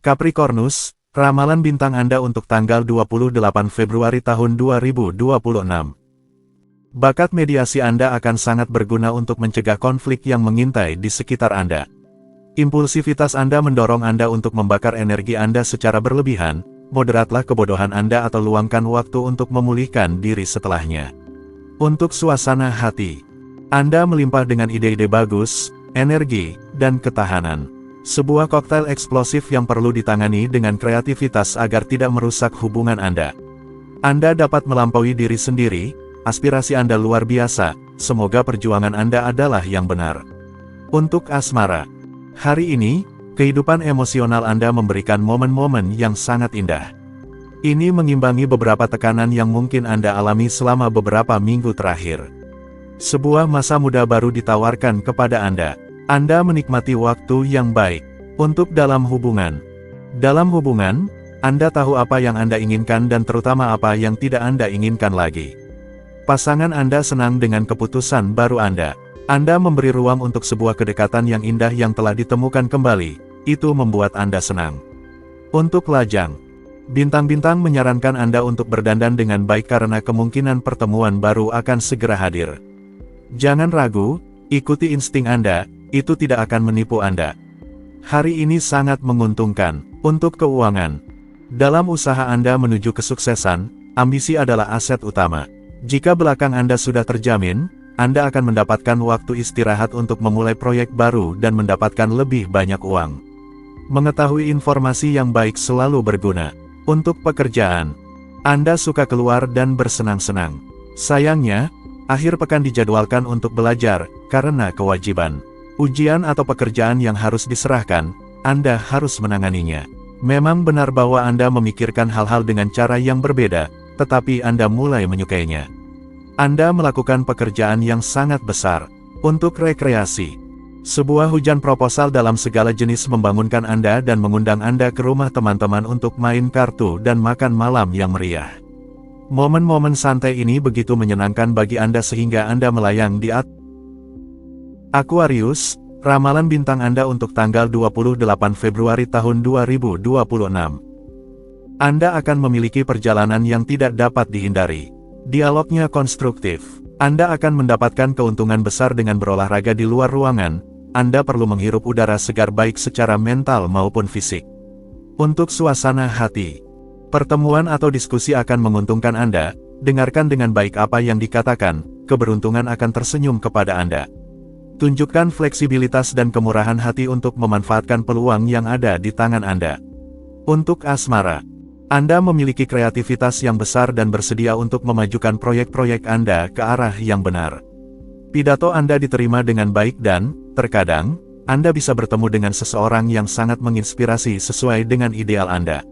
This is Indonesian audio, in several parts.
Capricornus, ramalan bintang Anda untuk tanggal 28 Februari tahun 2026. Bakat mediasi Anda akan sangat berguna untuk mencegah konflik yang mengintai di sekitar Anda. Impulsivitas Anda mendorong Anda untuk membakar energi Anda secara berlebihan, moderatlah kebodohan Anda atau luangkan waktu untuk memulihkan diri setelahnya. Untuk suasana hati, Anda melimpah dengan ide-ide bagus, energi, dan ketahanan. Sebuah koktail eksplosif yang perlu ditangani dengan kreativitas agar tidak merusak hubungan Anda. Anda dapat melampaui diri sendiri, aspirasi Anda luar biasa, semoga perjuangan Anda adalah yang benar. Untuk asmara, hari ini, kehidupan emosional Anda memberikan momen-momen yang sangat indah. Ini mengimbangi beberapa tekanan yang mungkin Anda alami selama beberapa minggu terakhir. Sebuah masa muda baru ditawarkan kepada Anda. Anda menikmati waktu yang baik. Untuk dalam hubungan. Dalam hubungan, Anda tahu apa yang Anda inginkan dan terutama apa yang tidak Anda inginkan lagi. Pasangan Anda senang dengan keputusan baru Anda. Anda memberi ruang untuk sebuah kedekatan yang indah yang telah ditemukan kembali. Itu membuat Anda senang. Untuk lajang. Bintang-bintang menyarankan Anda untuk berdandan dengan baik karena kemungkinan pertemuan baru akan segera hadir. Jangan ragu, ikuti insting Anda. Itu tidak akan menipu Anda. Hari ini sangat menguntungkan. Untuk keuangan. Dalam usaha Anda menuju kesuksesan, ambisi adalah aset utama. Jika belakang Anda sudah terjamin, Anda akan mendapatkan waktu istirahat untuk memulai proyek baru dan mendapatkan lebih banyak uang. Mengetahui informasi yang baik selalu berguna. Untuk pekerjaan. Anda suka keluar dan bersenang-senang. Sayangnya, akhir pekan dijadwalkan untuk belajar, karena kewajiban. Ujian atau pekerjaan yang harus diserahkan, Anda harus menanganinya. Memang benar bahwa Anda memikirkan hal-hal dengan cara yang berbeda, tetapi Anda mulai menyukainya. Anda melakukan pekerjaan yang sangat besar. Untuk rekreasi. Sebuah hujan proposal dalam segala jenis membangunkan Anda dan mengundang Anda ke rumah teman-teman untuk main kartu dan makan malam yang meriah. Momen-momen santai ini begitu menyenangkan bagi Anda sehingga Anda melayang di atas. Aquarius, ramalan bintang Anda untuk tanggal 28 Februari tahun 2026. Anda akan memiliki perjalanan yang tidak dapat dihindari. Dialognya konstruktif. Anda akan mendapatkan keuntungan besar dengan berolahraga di luar ruangan. Anda perlu menghirup udara segar baik secara mental maupun fisik. Untuk suasana hati. Pertemuan atau diskusi akan menguntungkan Anda. Dengarkan dengan baik apa yang dikatakan, keberuntungan akan tersenyum kepada Anda. Tunjukkan fleksibilitas dan kemurahan hati untuk memanfaatkan peluang yang ada di tangan Anda. Untuk asmara. Anda memiliki kreativitas yang besar dan bersedia untuk memajukan proyek-proyek Anda ke arah yang benar. Pidato Anda diterima dengan baik dan, terkadang, Anda bisa bertemu dengan seseorang yang sangat menginspirasi sesuai dengan ideal Anda.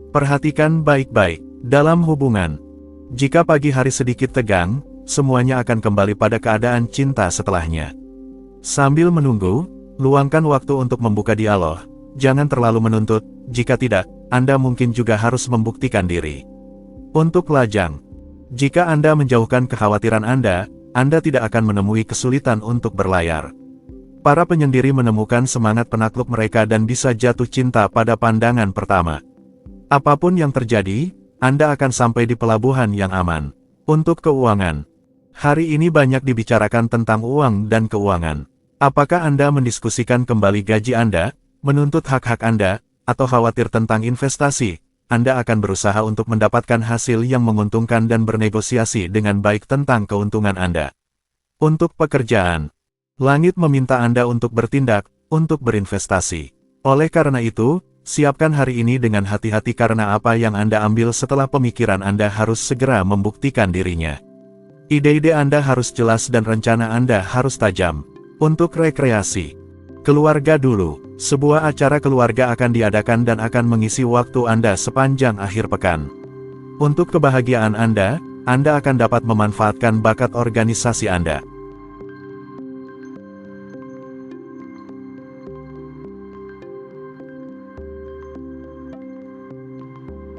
Perhatikan baik-baik. Dalam hubungan. Jika pagi hari sedikit tegang, semuanya akan kembali pada keadaan cinta setelahnya. Sambil menunggu, luangkan waktu untuk membuka dialog. Jangan terlalu menuntut, jika tidak, Anda mungkin juga harus membuktikan diri. Untuk lajang. Jika Anda menjauhkan kekhawatiran Anda tidak akan menemui kesulitan untuk berlayar. Para penyendiri menemukan semangat penakluk mereka dan bisa jatuh cinta pada pandangan pertama. Apapun yang terjadi, Anda akan sampai di pelabuhan yang aman. Untuk keuangan. Hari ini banyak dibicarakan tentang uang dan keuangan. Apakah Anda mendiskusikan kembali gaji Anda, menuntut hak-hak Anda, atau khawatir tentang investasi? Anda akan berusaha untuk mendapatkan hasil yang menguntungkan dan bernegosiasi dengan baik tentang keuntungan Anda. Untuk pekerjaan. Langit meminta Anda untuk bertindak, untuk berinvestasi. Oleh karena itu, siapkan hari ini dengan hati-hati karena apa yang Anda ambil setelah pemikiran Anda harus segera membuktikan dirinya. Ide-ide Anda harus jelas dan rencana Anda harus tajam. Untuk rekreasi. Keluarga dulu. Sebuah acara keluarga akan diadakan dan akan mengisi waktu Anda sepanjang akhir pekan. Untuk kebahagiaan Anda akan dapat memanfaatkan bakat organisasi Anda.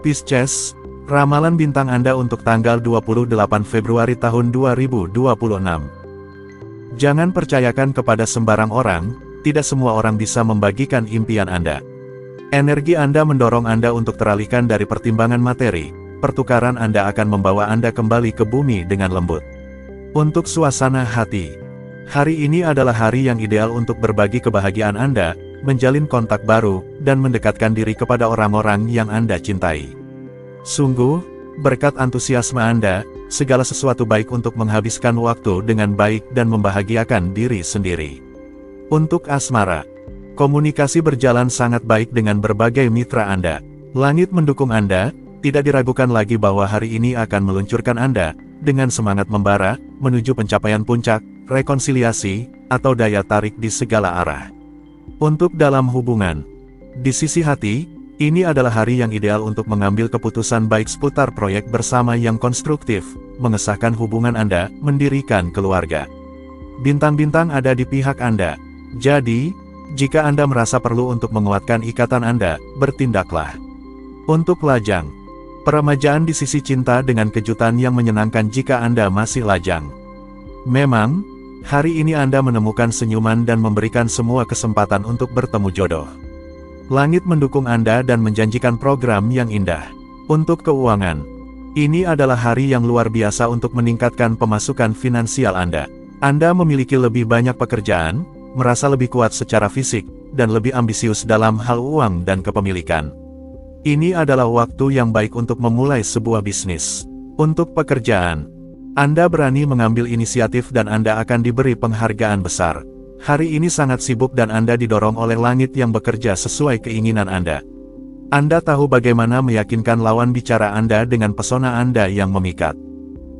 Pisces, ramalan bintang Anda untuk tanggal 28 Februari tahun 2026. Jangan percayakan kepada sembarang orang, tidak semua orang bisa membagikan impian Anda. Energi Anda mendorong Anda untuk teralihkan dari pertimbangan materi. Pertukaran Anda akan membawa Anda kembali ke bumi dengan lembut. Untuk suasana hati, hari ini adalah hari yang ideal untuk berbagi kebahagiaan Anda, menjalin kontak baru, dan mendekatkan diri kepada orang-orang yang Anda cintai. Sungguh, berkat antusiasme Anda, segala sesuatu baik untuk menghabiskan waktu dengan baik dan membahagiakan diri sendiri. Untuk asmara, komunikasi berjalan sangat baik dengan berbagai mitra Anda. Langit mendukung Anda, tidak diragukan lagi bahwa hari ini akan meluncurkan Anda, dengan semangat membara, menuju pencapaian puncak, rekonsiliasi, atau daya tarik di segala arah. Untuk dalam hubungan, di sisi hati, ini adalah hari yang ideal untuk mengambil keputusan baik seputar proyek bersama yang konstruktif, mengesahkan hubungan Anda, mendirikan keluarga. Bintang-bintang ada di pihak Anda. Jadi, jika Anda merasa perlu untuk menguatkan ikatan Anda, bertindaklah. Untuk lajang, peremajaan di sisi cinta dengan kejutan yang menyenangkan jika Anda masih lajang. Memang, hari ini Anda menemukan senyuman dan memberikan semua kesempatan untuk bertemu jodoh. Langit mendukung Anda dan menjanjikan program yang indah. Untuk keuangan, ini adalah hari yang luar biasa untuk meningkatkan pemasukan finansial Anda. Anda memiliki lebih banyak pekerjaan, merasa lebih kuat secara fisik, dan lebih ambisius dalam hal uang dan kepemilikan. Ini adalah waktu yang baik untuk memulai sebuah bisnis. Untuk pekerjaan, Anda berani mengambil inisiatif dan Anda akan diberi penghargaan besar. Hari ini sangat sibuk dan Anda didorong oleh langit yang bekerja sesuai keinginan Anda. Anda tahu bagaimana meyakinkan lawan bicara Anda dengan pesona Anda yang memikat.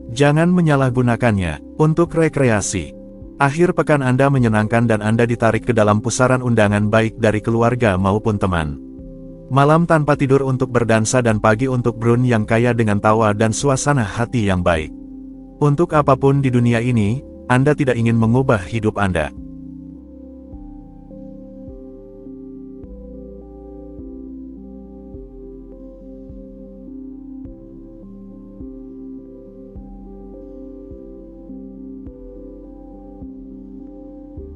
Jangan menyalahgunakannya. Untuk rekreasi, akhir pekan Anda menyenangkan dan Anda ditarik ke dalam pusaran undangan baik dari keluarga maupun teman. Malam tanpa tidur untuk berdansa dan pagi untuk brunch yang kaya dengan tawa dan suasana hati yang baik. Untuk apapun di dunia ini, Anda tidak ingin mengubah hidup Anda.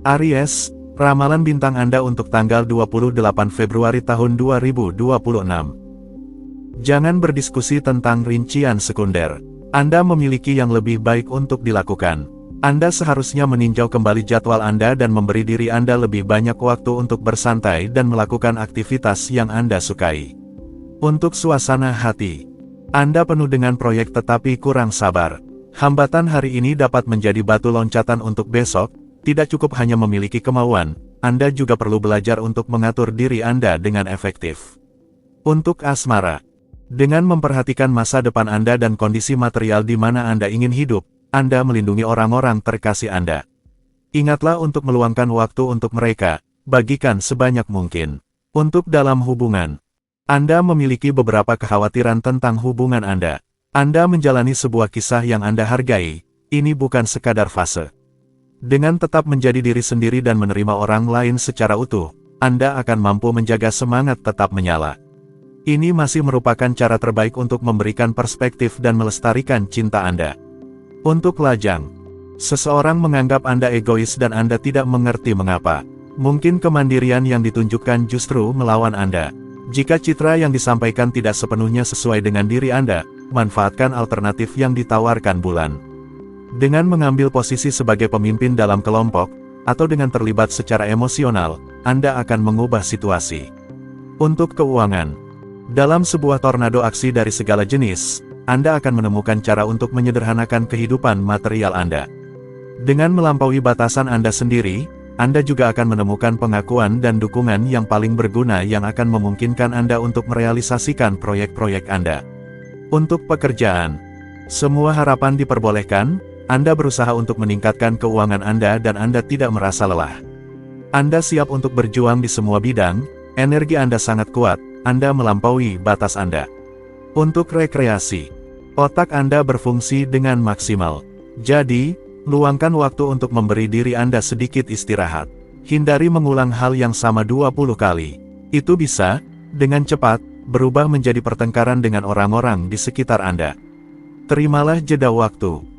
Aries, ramalan bintang Anda untuk tanggal 28 Februari tahun 2026. Jangan berdiskusi tentang rincian sekunder. Anda memiliki yang lebih baik untuk dilakukan. Anda seharusnya meninjau kembali jadwal Anda dan memberi diri Anda lebih banyak waktu untuk bersantai dan melakukan aktivitas yang Anda sukai. Untuk suasana hati, Anda penuh dengan proyek tetapi kurang sabar. Hambatan hari ini dapat menjadi batu loncatan untuk besok. Tidak cukup hanya memiliki kemauan, Anda juga perlu belajar untuk mengatur diri Anda dengan efektif. Untuk asmara, dengan memperhatikan masa depan Anda dan kondisi material di mana Anda ingin hidup, Anda melindungi orang-orang terkasih Anda. Ingatlah untuk meluangkan waktu untuk mereka, bagikan sebanyak mungkin. Untuk dalam hubungan, Anda memiliki beberapa kekhawatiran tentang hubungan Anda. Anda menjalani sebuah kisah yang Anda hargai, ini bukan sekadar fase. Dengan tetap menjadi diri sendiri dan menerima orang lain secara utuh, Anda akan mampu menjaga semangat tetap menyala. Ini masih merupakan cara terbaik untuk memberikan perspektif dan melestarikan cinta Anda. Untuk lajang, seseorang menganggap Anda egois dan Anda tidak mengerti mengapa. Mungkin kemandirian yang ditunjukkan justru melawan Anda. Jika citra yang disampaikan tidak sepenuhnya sesuai dengan diri Anda, manfaatkan alternatif yang ditawarkan bulan. Dengan mengambil posisi sebagai pemimpin dalam kelompok, atau dengan terlibat secara emosional, Anda akan mengubah situasi. Untuk keuangan, dalam sebuah tornado aksi dari segala jenis, Anda akan menemukan cara untuk menyederhanakan kehidupan material Anda. Dengan melampaui batasan Anda sendiri, Anda juga akan menemukan pengakuan dan dukungan yang paling berguna yang akan memungkinkan Anda untuk merealisasikan proyek-proyek Anda. Untuk pekerjaan, semua harapan diperbolehkan. Anda berusaha untuk meningkatkan keuangan Anda dan Anda tidak merasa lelah. Anda siap untuk berjuang di semua bidang, energi Anda sangat kuat, Anda melampaui batas Anda. Untuk rekreasi, otak Anda berfungsi dengan maksimal. Jadi, luangkan waktu untuk memberi diri Anda sedikit istirahat. Hindari mengulang hal yang sama 20 kali. Itu bisa, dengan cepat, berubah menjadi pertengkaran dengan orang-orang di sekitar Anda. Terimalah jeda waktu.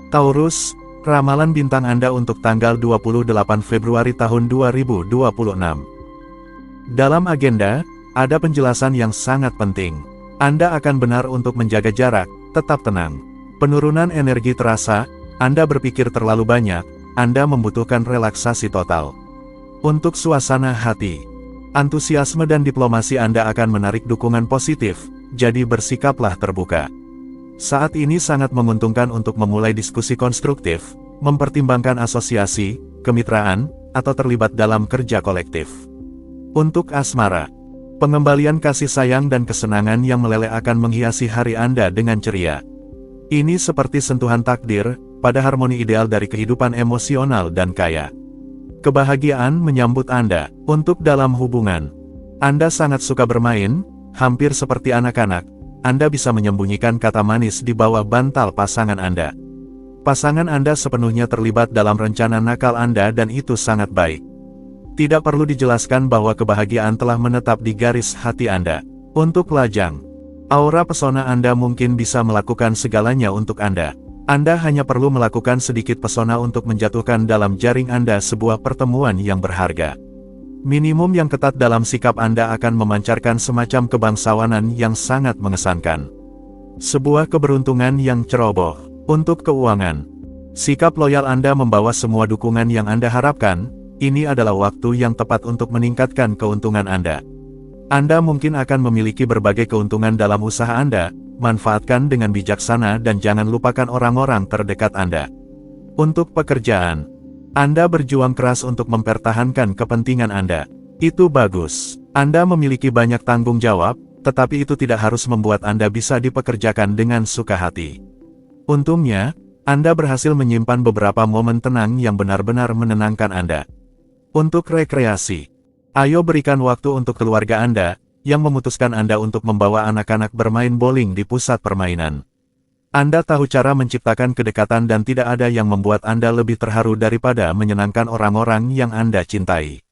Taurus, ramalan bintang Anda untuk tanggal 28 Februari tahun 2026. Dalam agenda, ada penjelasan yang sangat penting. Anda akan benar untuk menjaga jarak, tetap tenang. Penurunan energi terasa, Anda berpikir terlalu banyak, Anda membutuhkan relaksasi total. Untuk suasana hati, antusiasme dan diplomasi Anda akan menarik dukungan positif, jadi bersikaplah terbuka. Saat ini sangat menguntungkan untuk memulai diskusi konstruktif, mempertimbangkan asosiasi, kemitraan, atau terlibat dalam kerja kolektif. Untuk asmara, pengembalian kasih sayang dan kesenangan yang meleleh akan menghiasi hari Anda dengan ceria. Ini seperti sentuhan takdir, pada harmoni ideal dari kehidupan emosional dan kaya. Kebahagiaan menyambut Anda. Untuk dalam hubungan, Anda sangat suka bermain, hampir seperti anak-anak. Anda bisa menyembunyikan kata manis di bawah bantal pasangan Anda. Pasangan Anda sepenuhnya terlibat dalam rencana nakal Anda dan itu sangat baik. Tidak perlu dijelaskan bahwa kebahagiaan telah menetap di garis hati Anda. Untuk lajang, aura pesona Anda mungkin bisa melakukan segalanya untuk Anda. Anda hanya perlu melakukan sedikit pesona untuk menjatuhkan dalam jaring Anda sebuah pertemuan yang berharga. Minimum yang ketat dalam sikap Anda akan memancarkan semacam kebangsawanan yang sangat mengesankan. Sebuah keberuntungan yang ceroboh. Untuk keuangan, sikap loyal Anda membawa semua dukungan yang Anda harapkan. Ini adalah waktu yang tepat untuk meningkatkan keuntungan Anda. Anda mungkin akan memiliki berbagai keuntungan dalam usaha Anda, manfaatkan dengan bijaksana dan jangan lupakan orang-orang terdekat Anda. Untuk pekerjaan, Anda berjuang keras untuk mempertahankan kepentingan Anda. Itu bagus. Anda memiliki banyak tanggung jawab, tetapi itu tidak harus membuat Anda bisa dipekerjakan dengan suka hati. Untungnya, Anda berhasil menyimpan beberapa momen tenang yang benar-benar menenangkan Anda. Untuk rekreasi, ayo berikan waktu untuk keluarga Anda, yang memutuskan Anda untuk membawa anak-anak bermain bowling di pusat permainan. Anda tahu cara menciptakan kedekatan dan tidak ada yang membuat Anda lebih terharu daripada menyenangkan orang-orang yang Anda cintai.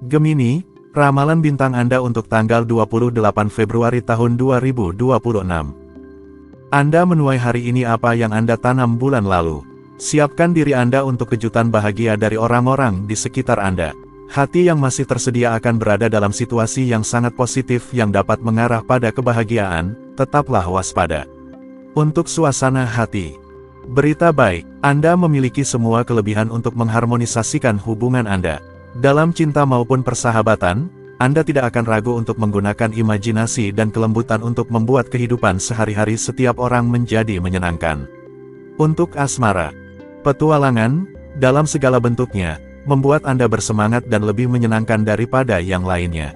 Gemini, ramalan bintang Anda untuk tanggal 28 Februari tahun 2026. Anda menuai hari ini apa yang Anda tanam bulan lalu. Siapkan diri Anda untuk kejutan bahagia dari orang-orang di sekitar Anda. Hati yang masih tersedia akan berada dalam situasi yang sangat positif yang dapat mengarah pada kebahagiaan, tetaplah waspada. Untuk suasana hati, berita baik, Anda memiliki semua kelebihan untuk mengharmonisasikan hubungan Anda. Dalam cinta maupun persahabatan, Anda tidak akan ragu untuk menggunakan imajinasi dan kelembutan untuk membuat kehidupan sehari-hari setiap orang menjadi menyenangkan. Untuk asmara, petualangan, dalam segala bentuknya, membuat Anda bersemangat dan lebih menyenangkan daripada yang lainnya.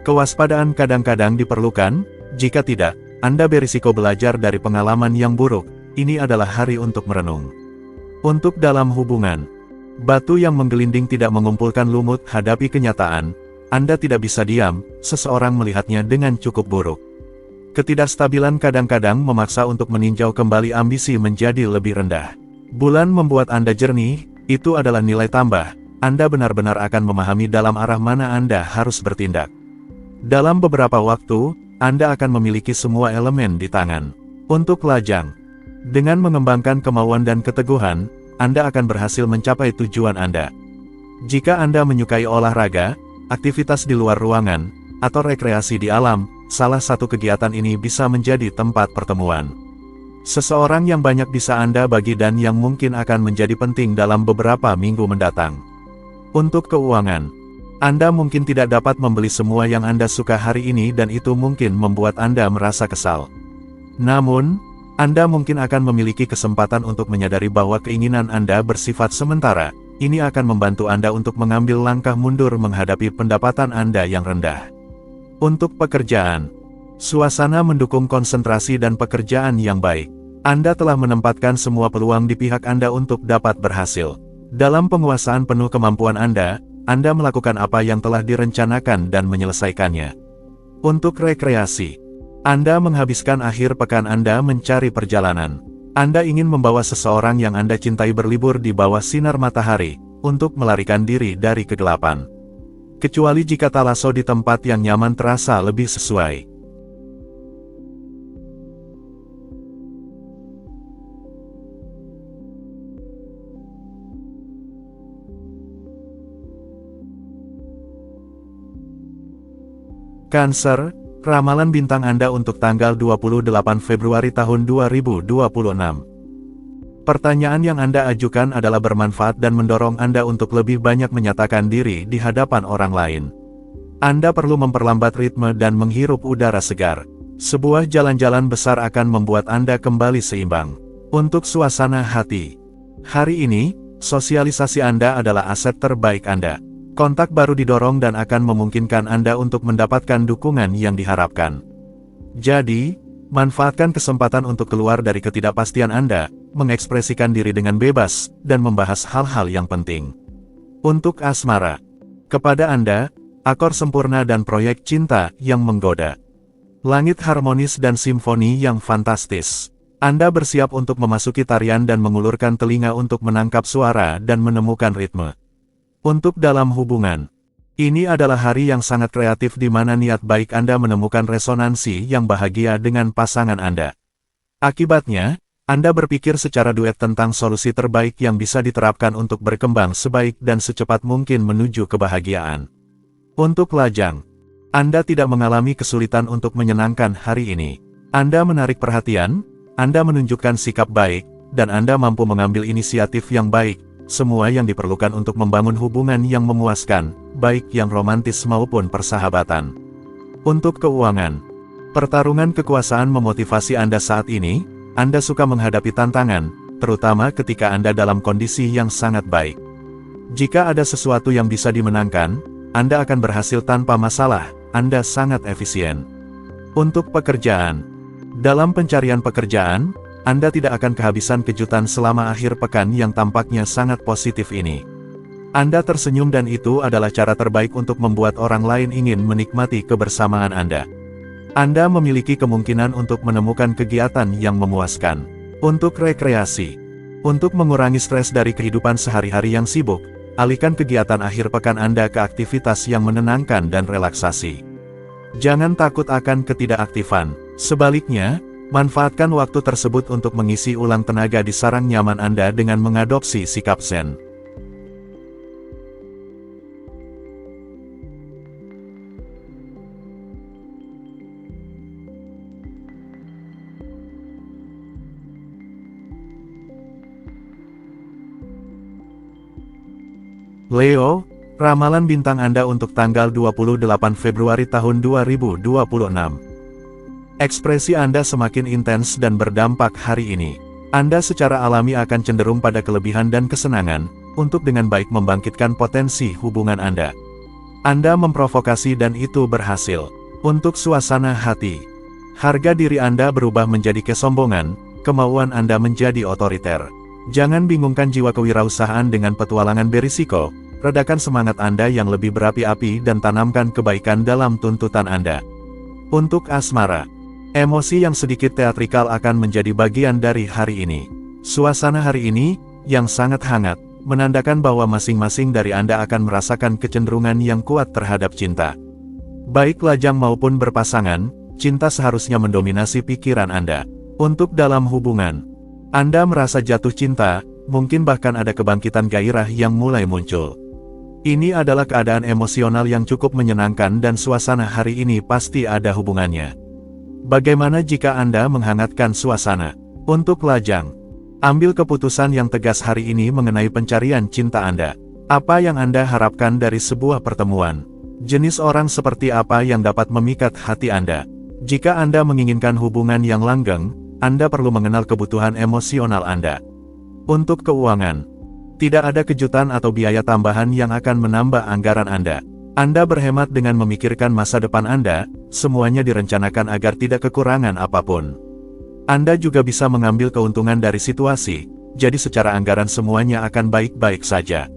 Kewaspadaan kadang-kadang diperlukan, jika tidak, Anda berisiko belajar dari pengalaman yang buruk. Ini adalah hari untuk merenung. Untuk dalam hubungan, batu yang menggelinding tidak mengumpulkan lumut. Hadapi kenyataan, Anda tidak bisa diam, seseorang melihatnya dengan cukup buruk. Ketidakstabilan kadang-kadang memaksa untuk meninjau kembali ambisi menjadi lebih rendah. Bulan membuat Anda jernih, itu adalah nilai tambah. Anda benar-benar akan memahami dalam arah mana Anda harus bertindak. Dalam beberapa waktu, Anda akan memiliki semua elemen di tangan. Untuk lajang, dengan mengembangkan kemauan dan keteguhan, Anda akan berhasil mencapai tujuan Anda. Jika Anda menyukai olahraga, aktivitas di luar ruangan, atau rekreasi di alam, salah satu kegiatan ini bisa menjadi tempat pertemuan. Seseorang yang banyak bisa Anda bagi dan yang mungkin akan menjadi penting dalam beberapa minggu mendatang. Untuk keuangan, Anda mungkin tidak dapat membeli semua yang Anda suka hari ini dan itu mungkin membuat Anda merasa kesal. Namun, Anda mungkin akan memiliki kesempatan untuk menyadari bahwa keinginan Anda bersifat sementara. Ini akan membantu Anda untuk mengambil langkah mundur menghadapi pendapatan Anda yang rendah. Untuk pekerjaan, suasana mendukung konsentrasi dan pekerjaan yang baik. Anda telah menempatkan semua peluang di pihak Anda untuk dapat berhasil. Dalam penguasaan penuh kemampuan Anda melakukan apa yang telah direncanakan dan menyelesaikannya. Untuk rekreasi, Anda menghabiskan akhir pekan Anda mencari perjalanan. Anda ingin membawa seseorang yang Anda cintai berlibur di bawah sinar matahari, untuk melarikan diri dari kegelapan. Kecuali jika talaso di tempat yang nyaman terasa lebih sesuai. Cancer, ramalan bintang Anda untuk tanggal 28 Februari tahun 2026. Pertanyaan yang Anda ajukan adalah bermanfaat dan mendorong Anda untuk lebih banyak menyatakan diri di hadapan orang lain. Anda perlu memperlambat ritme dan menghirup udara segar. Sebuah jalan-jalan besar akan membuat Anda kembali seimbang. Untuk suasana hati. Hari ini, sosialisasi Anda adalah aset terbaik Anda. Kontak baru didorong dan akan memungkinkan Anda untuk mendapatkan dukungan yang diharapkan. Jadi, manfaatkan kesempatan untuk keluar dari ketidakpastian Anda, mengekspresikan diri dengan bebas, dan membahas hal-hal yang penting. Untuk asmara. Kepada Anda, akor sempurna dan proyek cinta yang menggoda. Langit harmonis dan simfoni yang fantastis. Anda bersiap untuk memasuki tarian dan mengulurkan telinga untuk menangkap suara dan menemukan ritme. Untuk dalam hubungan. Ini adalah hari yang sangat kreatif di mana niat baik Anda menemukan resonansi yang bahagia dengan pasangan Anda. Akibatnya, Anda berpikir secara duet tentang solusi terbaik yang bisa diterapkan untuk berkembang sebaik dan secepat mungkin menuju kebahagiaan. Untuk lajang. Anda tidak mengalami kesulitan untuk menyenangkan hari ini. Anda menarik perhatian, Anda menunjukkan sikap baik, dan Anda mampu mengambil inisiatif yang baik. Semua yang diperlukan untuk membangun hubungan yang memuaskan, baik yang romantis maupun persahabatan. Untuk keuangan. Pertarungan kekuasaan memotivasi Anda saat ini. Anda suka menghadapi tantangan, terutama ketika Anda dalam kondisi yang sangat baik. Jika ada sesuatu yang bisa dimenangkan, Anda akan berhasil tanpa masalah. Anda sangat efisien. Untuk pekerjaan. Dalam pencarian pekerjaan, Anda tidak akan kehabisan kejutan selama akhir pekan yang tampaknya sangat positif ini. Anda tersenyum dan itu adalah cara terbaik untuk membuat orang lain ingin menikmati kebersamaan Anda. Anda memiliki kemungkinan untuk menemukan kegiatan yang memuaskan. Untuk rekreasi. Untuk mengurangi stres dari kehidupan sehari-hari yang sibuk, alihkan kegiatan akhir pekan Anda ke aktivitas yang menenangkan dan relaksasi. Jangan takut akan ketidakaktifan. Sebaliknya, manfaatkan waktu tersebut untuk mengisi ulang tenaga di sarang nyaman Anda dengan mengadopsi sikap zen. Leo, ramalan bintang Anda untuk tanggal 28 Februari tahun 2026. Ekspresi Anda semakin intens dan berdampak hari ini. Anda secara alami akan cenderung pada kelebihan dan kesenangan, untuk dengan baik membangkitkan potensi hubungan Anda. Anda memprovokasi dan itu berhasil. Untuk suasana hati. Harga diri Anda berubah menjadi kesombongan, kemauan Anda menjadi otoriter. Jangan bingungkan jiwa kewirausahaan dengan petualangan berisiko, redakan semangat Anda yang lebih berapi-api dan tanamkan kebaikan dalam tuntutan Anda. Untuk asmara. Emosi yang sedikit teatrikal akan menjadi bagian dari hari ini. Suasana hari ini, yang sangat hangat, menandakan bahwa masing-masing dari Anda akan merasakan kecenderungan yang kuat terhadap cinta. Baik lajang maupun berpasangan, cinta seharusnya mendominasi pikiran Anda. Untuk dalam hubungan. Anda merasa jatuh cinta, mungkin bahkan ada kebangkitan gairah yang mulai muncul. Ini adalah keadaan emosional yang cukup menyenangkan dan suasana hari ini pasti ada hubungannya. Bagaimana jika Anda menghangatkan suasana? Untuk lajang. Ambil keputusan yang tegas hari ini mengenai pencarian cinta Anda. Apa yang Anda harapkan dari sebuah pertemuan? Jenis orang seperti apa yang dapat memikat hati Anda? Jika Anda menginginkan hubungan yang langgeng, Anda perlu mengenal kebutuhan emosional Anda. Untuk keuangan. Tidak ada kejutan atau biaya tambahan yang akan menambah anggaran Anda. Anda berhemat dengan memikirkan masa depan Anda, semuanya direncanakan agar tidak kekurangan apapun. Anda juga bisa mengambil keuntungan dari situasi, jadi secara anggaran semuanya akan baik-baik saja.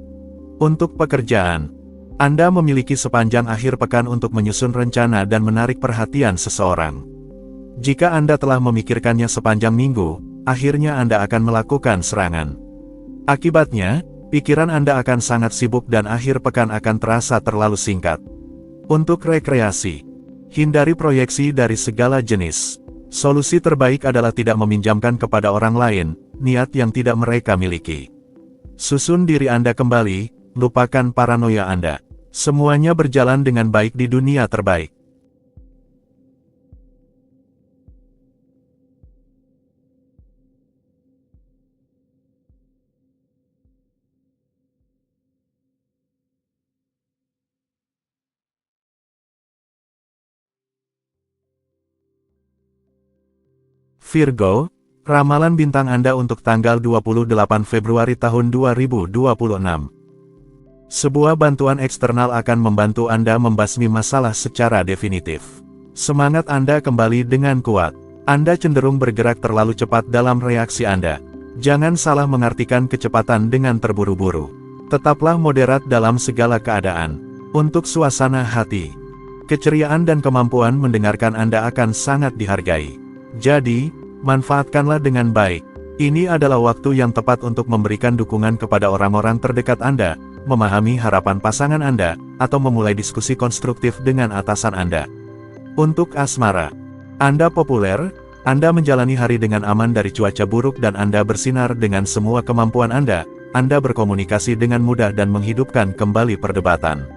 Untuk pekerjaan. Anda memiliki sepanjang akhir pekan untuk menyusun rencana dan menarik perhatian seseorang. Jika Anda telah memikirkannya sepanjang minggu, akhirnya Anda akan melakukan serangan. Akibatnya, pikiran Anda akan sangat sibuk dan akhir pekan akan terasa terlalu singkat. Untuk rekreasi, hindari proyeksi dari segala jenis. Solusi terbaik adalah tidak meminjamkan kepada orang lain, niat yang tidak mereka miliki. Susun diri Anda kembali, lupakan paranoia Anda. Semuanya berjalan dengan baik di dunia terbaik. Virgo, ramalan bintang Anda untuk tanggal 28 Februari tahun 2026. Sebuah bantuan eksternal akan membantu Anda membasmi masalah secara definitif. Semangat Anda kembali dengan kuat. Anda cenderung bergerak terlalu cepat dalam reaksi Anda. Jangan salah mengartikan kecepatan dengan terburu-buru. Tetaplah moderat dalam segala keadaan. Untuk suasana hati, keceriaan dan kemampuan mendengarkan Anda akan sangat dihargai. Jadi, manfaatkanlah dengan baik. Ini adalah waktu yang tepat untuk memberikan dukungan kepada orang-orang terdekat Anda, memahami harapan pasangan Anda, atau memulai diskusi konstruktif dengan atasan Anda. Untuk asmara, Anda populer, Anda menjalani hari dengan aman dari cuaca buruk dan Anda bersinar dengan semua kemampuan Anda berkomunikasi dengan mudah dan menghidupkan kembali perdebatan.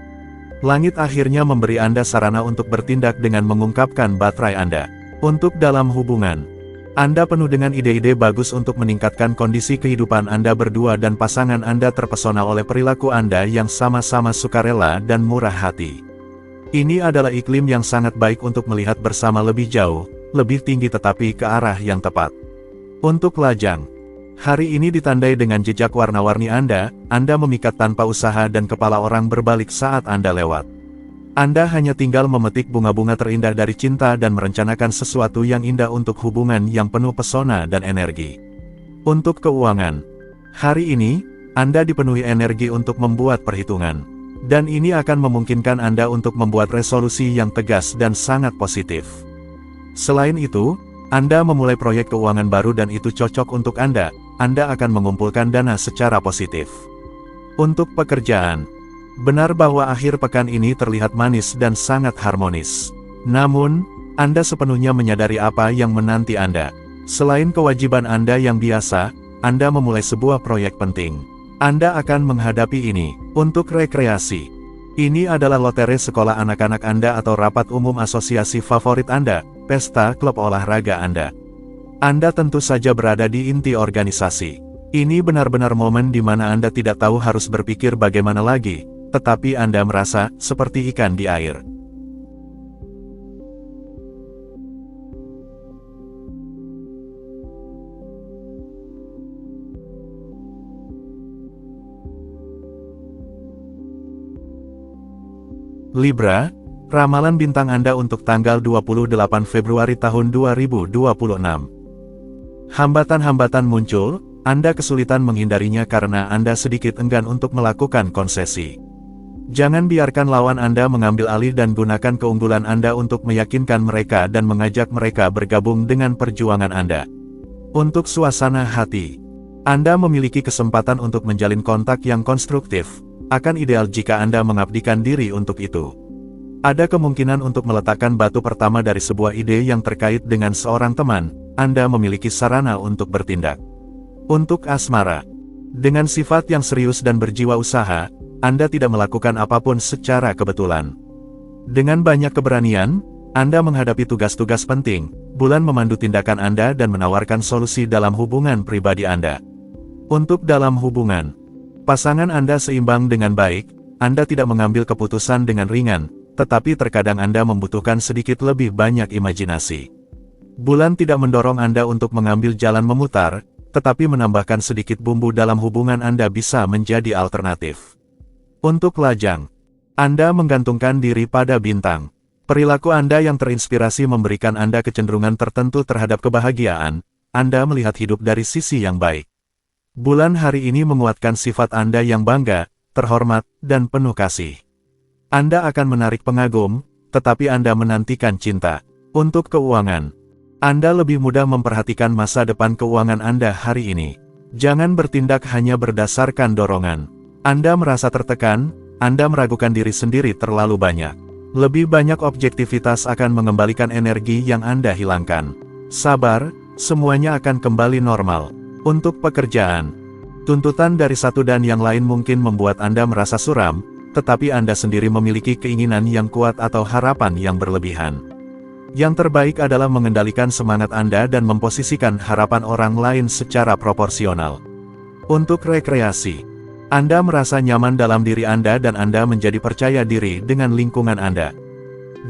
Langit akhirnya memberi Anda sarana untuk bertindak dengan mengungkapkan baterai Anda. Untuk dalam hubungan, Anda penuh dengan ide-ide bagus untuk meningkatkan kondisi kehidupan Anda berdua dan pasangan Anda terpesona oleh perilaku Anda yang sama-sama sukarela dan murah hati. Ini adalah iklim yang sangat baik untuk melihat bersama lebih jauh, lebih tinggi tetapi ke arah yang tepat. Untuk lajang, hari ini ditandai dengan jejak warna-warni Anda memikat tanpa usaha dan kepala orang berbalik saat Anda lewat. Anda hanya tinggal memetik bunga-bunga terindah dari cinta dan merencanakan sesuatu yang indah untuk hubungan yang penuh pesona dan energi. Untuk keuangan, hari ini, Anda dipenuhi energi untuk membuat perhitungan. Dan ini akan memungkinkan Anda untuk membuat resolusi yang tegas dan sangat positif. Selain itu, Anda memulai proyek keuangan baru dan itu cocok untuk Anda akan mengumpulkan dana secara positif. Untuk pekerjaan, benar bahwa akhir pekan ini terlihat manis dan sangat harmonis. Namun, Anda sepenuhnya menyadari apa yang menanti Anda. Selain kewajiban Anda yang biasa, Anda memulai sebuah proyek penting. Anda akan menghadapi ini. Untuk rekreasi, ini adalah lotre sekolah anak-anak Anda atau rapat umum asosiasi favorit Anda, pesta klub olahraga Anda. Anda tentu saja berada di inti organisasi. Ini benar-benar momen di mana Anda tidak tahu harus berpikir bagaimana lagi, tetapi Anda merasa seperti ikan di air. Libra, ramalan bintang Anda untuk tanggal 28 Februari tahun 2026. Hambatan-hambatan muncul, Anda kesulitan menghindarinya karena Anda sedikit enggan untuk melakukan konsesi. Jangan biarkan lawan Anda mengambil alih dan gunakan keunggulan Anda untuk meyakinkan mereka dan mengajak mereka bergabung dengan perjuangan Anda. Untuk suasana hati, Anda memiliki kesempatan untuk menjalin kontak yang konstruktif. Akan ideal jika Anda mengabdikan diri untuk itu. Ada kemungkinan untuk meletakkan batu pertama dari sebuah ide yang terkait dengan seorang teman. Anda memiliki sarana untuk bertindak. Untuk asmara, dengan sifat yang serius dan berjiwa usaha, Anda tidak melakukan apapun secara kebetulan. Dengan banyak keberanian, Anda menghadapi tugas-tugas penting, bulan memandu tindakan Anda dan menawarkan solusi dalam hubungan pribadi Anda. Untuk dalam hubungan, pasangan Anda seimbang dengan baik, Anda tidak mengambil keputusan dengan ringan, tetapi terkadang Anda membutuhkan sedikit lebih banyak imajinasi. Bulan tidak mendorong Anda untuk mengambil jalan memutar, tetapi menambahkan sedikit bumbu dalam hubungan Anda bisa menjadi alternatif. Untuk lajang, Anda menggantungkan diri pada bintang. Perilaku Anda yang terinspirasi memberikan Anda kecenderungan tertentu terhadap kebahagiaan. Anda melihat hidup dari sisi yang baik. Bulan hari ini menguatkan sifat Anda yang bangga, terhormat, dan penuh kasih. Anda akan menarik pengagum, tetapi Anda menantikan cinta. Untuk keuangan, Anda lebih mudah memperhatikan masa depan keuangan Anda hari ini. Jangan bertindak hanya berdasarkan dorongan. Anda merasa tertekan, Anda meragukan diri sendiri terlalu banyak. Lebih banyak objektivitas akan mengembalikan energi yang Anda hilangkan. Sabar, semuanya akan kembali normal. Untuk pekerjaan, tuntutan dari satu dan yang lain mungkin membuat Anda merasa suram, tetapi Anda sendiri memiliki keinginan yang kuat atau harapan yang berlebihan. Yang terbaik adalah mengendalikan semangat Anda dan memposisikan harapan orang lain secara proporsional. Untuk rekreasi, Anda merasa nyaman dalam diri Anda dan Anda menjadi percaya diri dengan lingkungan Anda.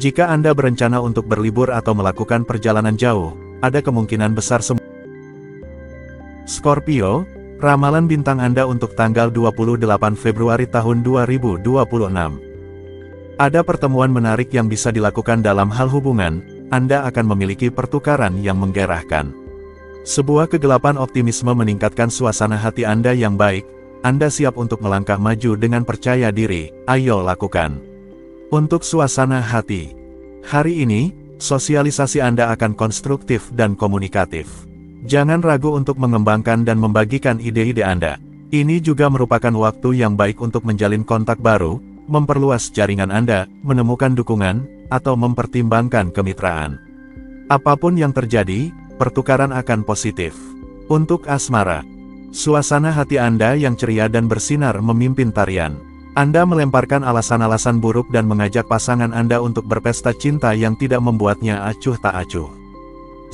Jika Anda berencana untuk berlibur atau melakukan perjalanan jauh, ada kemungkinan besar Scorpio, ramalan bintang Anda untuk tanggal 28 Februari tahun 2026. Ada pertemuan menarik yang bisa dilakukan dalam hal hubungan, Anda akan memiliki pertukaran yang menggerahkan. Sebuah kegelapan optimisme meningkatkan suasana hati Anda yang baik, Anda siap untuk melangkah maju dengan percaya diri, ayo lakukan. Untuk suasana hati, hari ini, sosialisasi Anda akan konstruktif dan komunikatif. Jangan ragu untuk mengembangkan dan membagikan ide-ide Anda. Ini juga merupakan waktu yang baik untuk menjalin kontak baru, memperluas jaringan Anda, menemukan dukungan, atau mempertimbangkan kemitraan. Apapun yang terjadi, pertukaran akan positif. Untuk asmara, suasana hati Anda yang ceria dan bersinar memimpin tarian. Anda melemparkan alasan-alasan buruk dan mengajak pasangan Anda untuk berpesta cinta yang tidak membuatnya acuh tak acuh.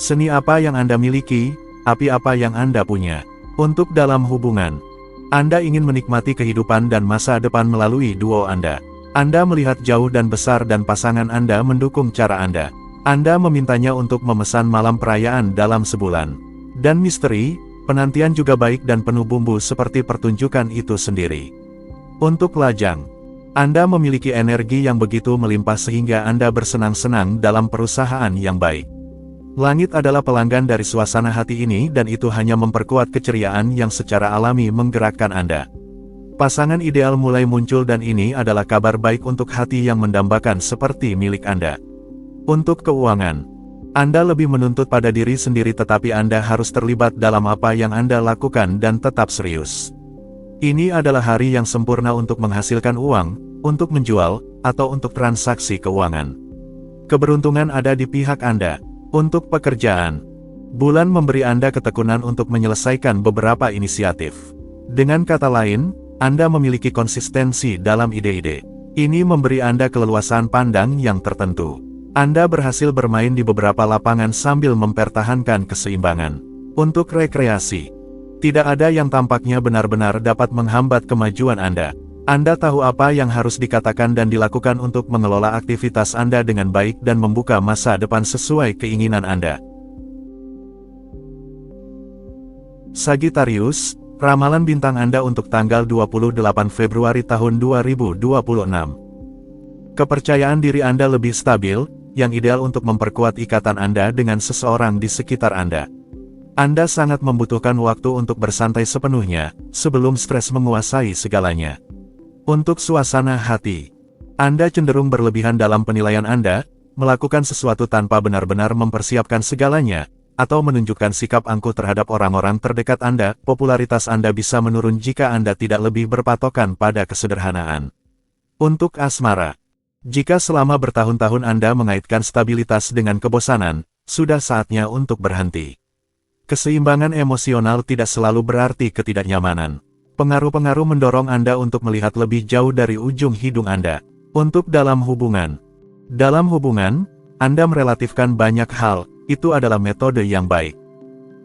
Seni apa yang Anda miliki, api apa yang Anda punya. Untuk dalam hubungan, Anda ingin menikmati kehidupan dan masa depan melalui duo Anda. Anda melihat jauh dan besar dan pasangan Anda mendukung cara Anda. Anda memintanya untuk memesan malam perayaan dalam sebulan. Dan misteri, penantian juga baik dan penuh bumbu seperti pertunjukan itu sendiri. Untuk lajang, Anda memiliki energi yang begitu melimpah sehingga Anda bersenang-senang dalam perusahaan yang baik. Langit adalah pelanggan dari suasana hati ini dan itu hanya memperkuat keceriaan yang secara alami menggerakkan Anda. Pasangan ideal mulai muncul dan ini adalah kabar baik untuk hati yang mendambakan seperti milik Anda. Untuk keuangan, Anda lebih menuntut pada diri sendiri tetapi Anda harus terlibat dalam apa yang Anda lakukan dan tetap serius. Ini adalah hari yang sempurna untuk menghasilkan uang, untuk menjual, atau untuk transaksi keuangan. Keberuntungan ada di pihak Anda. Untuk pekerjaan, bulan memberi Anda ketekunan untuk menyelesaikan beberapa inisiatif. Dengan kata lain, Anda memiliki konsistensi dalam ide-ide. Ini memberi Anda keleluasaan pandang yang tertentu. Anda berhasil bermain di beberapa lapangan sambil mempertahankan keseimbangan. Untuk rekreasi, tidak ada yang tampaknya benar-benar dapat menghambat kemajuan Anda. Anda tahu apa yang harus dikatakan dan dilakukan untuk mengelola aktivitas Anda dengan baik dan membuka masa depan sesuai keinginan Anda. Sagittarius, ramalan bintang Anda untuk tanggal 28 Februari tahun 2026. Kepercayaan diri Anda lebih stabil, yang ideal untuk memperkuat ikatan Anda dengan seseorang di sekitar Anda. Anda sangat membutuhkan waktu untuk bersantai sepenuhnya, sebelum stres menguasai segalanya. Untuk suasana hati, Anda cenderung berlebihan dalam penilaian Anda, melakukan sesuatu tanpa benar-benar mempersiapkan segalanya, atau menunjukkan sikap angkuh terhadap orang-orang terdekat Anda. Popularitas Anda bisa menurun jika Anda tidak lebih berpatokan pada kesederhanaan. Untuk asmara, jika selama bertahun-tahun Anda mengaitkan stabilitas dengan kebosanan, sudah saatnya untuk berhenti. Keseimbangan emosional tidak selalu berarti ketidaknyamanan. Pengaruh-pengaruh mendorong Anda untuk melihat lebih jauh dari ujung hidung Anda. Untuk dalam hubungan, Anda merelatifkan banyak hal, itu adalah metode yang baik.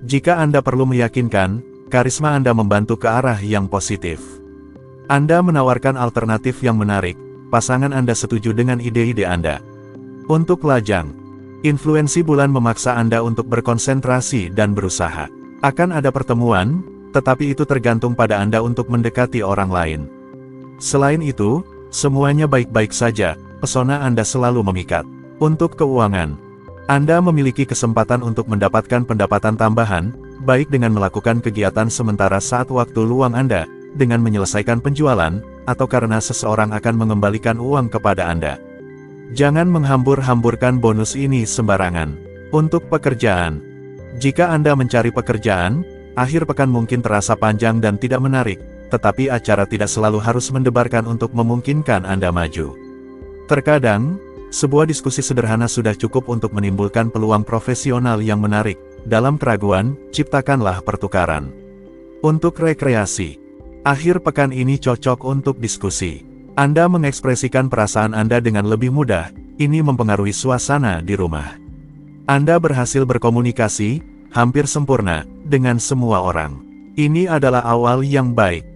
Jika Anda perlu meyakinkan, karisma Anda membantu ke arah yang positif. Anda menawarkan alternatif yang menarik, pasangan Anda setuju dengan ide-ide Anda. Untuk lajang, influensi bulan memaksa Anda untuk berkonsentrasi dan berusaha. Akan ada pertemuan, tetapi itu tergantung pada Anda untuk mendekati orang lain. Selain itu, semuanya baik-baik saja, pesona Anda selalu memikat. Untuk keuangan, Anda memiliki kesempatan untuk mendapatkan pendapatan tambahan, baik dengan melakukan kegiatan sementara saat waktu luang Anda, dengan menyelesaikan penjualan, atau karena seseorang akan mengembalikan uang kepada Anda. Jangan menghambur-hamburkan bonus ini sembarangan. Untuk pekerjaan. Jika Anda mencari pekerjaan, akhir pekan mungkin terasa panjang dan tidak menarik, tetapi acara tidak selalu harus mendebarkan untuk memungkinkan Anda maju. Terkadang, sebuah diskusi sederhana sudah cukup untuk menimbulkan peluang profesional yang menarik. Dalam keraguan, ciptakanlah pertukaran. Untuk rekreasi. Akhir pekan ini cocok untuk diskusi. Anda mengekspresikan perasaan Anda dengan lebih mudah, ini mempengaruhi suasana di rumah. Anda berhasil berkomunikasi, hampir sempurna, dengan semua orang. Ini adalah awal yang baik.